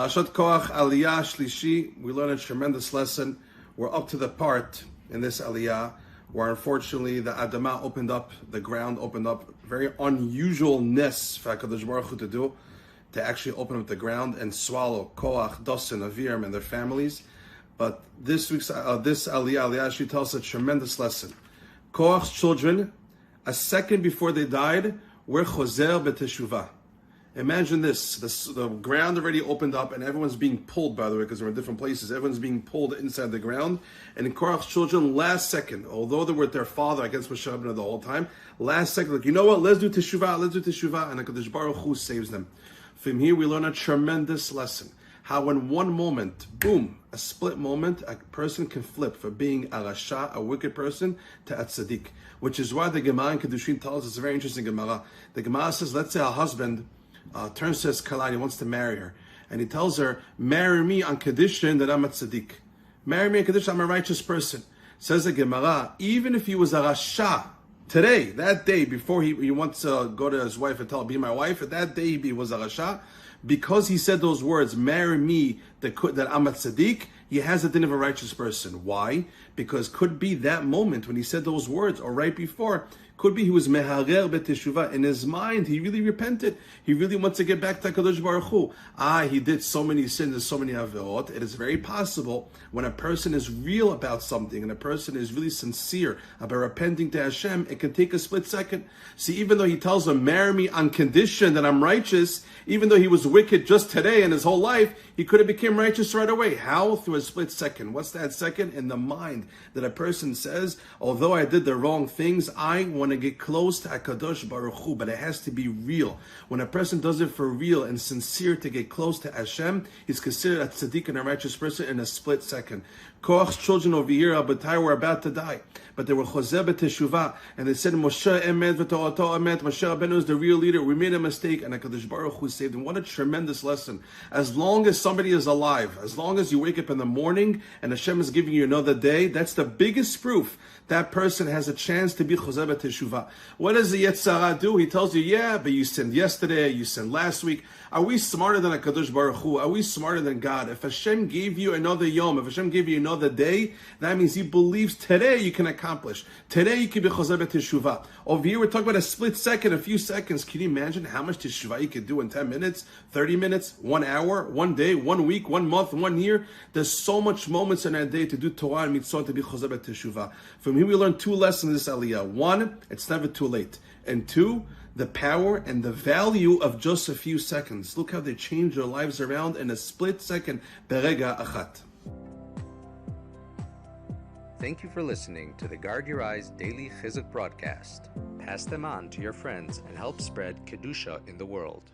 Parashat Korach Aliyah Shlishi, we learn a tremendous lesson. We're up to the part in this Aliyah where unfortunately the Adamah opened up, the ground opened up. Very unusual ness for HaKadosh Baruch Hu to do, to actually open up the ground and swallow Korach, Dosan, Aviram, and their families. But this week's this Aliyah actually tells us a tremendous lesson. Korach's children, a second before they died, were chozer b'teshuvah. Imagine this, the ground already opened up and everyone's being pulled, by the way, because they're in different places. Everyone's being pulled inside the ground. And in Korach's children, last second, although they were with their father against Moshe Rabbeinu the whole time, last second, like, you know what, let's do teshuvah, and HaKadosh Baruch Hu saves them. From here we learn a tremendous lesson. How in one moment, boom, a split moment, a person can flip from being a rasha, a wicked person, to a tzaddik. Which is why the Gemara in Kedushin tells us, it's a very interesting Gemara. The Gemara says, let's say a husband turns to his kala, he wants to marry her. And he tells her, marry me on condition that I'm a tzaddik. Marry me on condition I'm a righteous person. Says the Gemara, even if he was a rasha, today, that day, before he wants to go to his wife and tell her, be my wife, that day he was a rasha, because he said those words, marry me, that I'm a tzaddik, he has a din of a righteous person. Why? Because could be that moment when he said those words, or right before, could be he was meharer b'teshuvah. In his mind, he really repented. He really wants to get back to HaKadosh Baruch Hu. He did so many sins and so many averot. It is very possible when a person is real about something and a person is really sincere about repenting to Hashem, it can take a split second. See, even though he tells him, marry me on condition that I'm righteous, even though he was wicked just today and his whole life, he could have become righteous right away. How? Through a split second. What's that second? In the mind that a person says, although I did the wrong things, I want to get close to HaKadosh Baruch Hu, but it has to be real. When a person does it for real and sincere to get close to Hashem, he's considered a tzaddik and a righteous person in a split second. Korach's children over here, Abatai, were about to die, but they were chozer b'teshuvah, and they said, Moshe emet v'torato emet, Moshe Rabbeinu is the real leader, we made a mistake, and HaKadosh Baruch Hu saved them. What a tremendous lesson. As long as somebody is alive, as long as you wake up in the morning, and Hashem is giving you another day, that's the biggest proof that person has a chance to be chozer b'teshuvah. What does the Yetzer Hara do? He tells you, yeah, but you sinned yesterday, you sinned last week. Are we smarter than HaKadosh Baruch Hu? Are we smarter than God? If Hashem gave you another yom, if Hashem gave you another day, that means He believes today you can accomplish. Today you can be chozer b'teshuvah. Over here we're talking about a split second, a few seconds. Can you imagine how much teshuvah you could do in 10 minutes, 30 minutes, 1 hour, 1 day, 1 week, 1 month, 1 year? There's so much moments in our day to do Torah and mitzvot, to be chozer b'teshuvah. From here we learn 2 lessons in this aliyah. 1, it's never too late. And 2, the power and the value of just a few seconds. Look how they change their lives around in a split second. Berega achat. Thank you for listening to the Guard Your Eyes Daily Chizuk broadcast. Pass them on to your friends and help spread Kedusha in the world.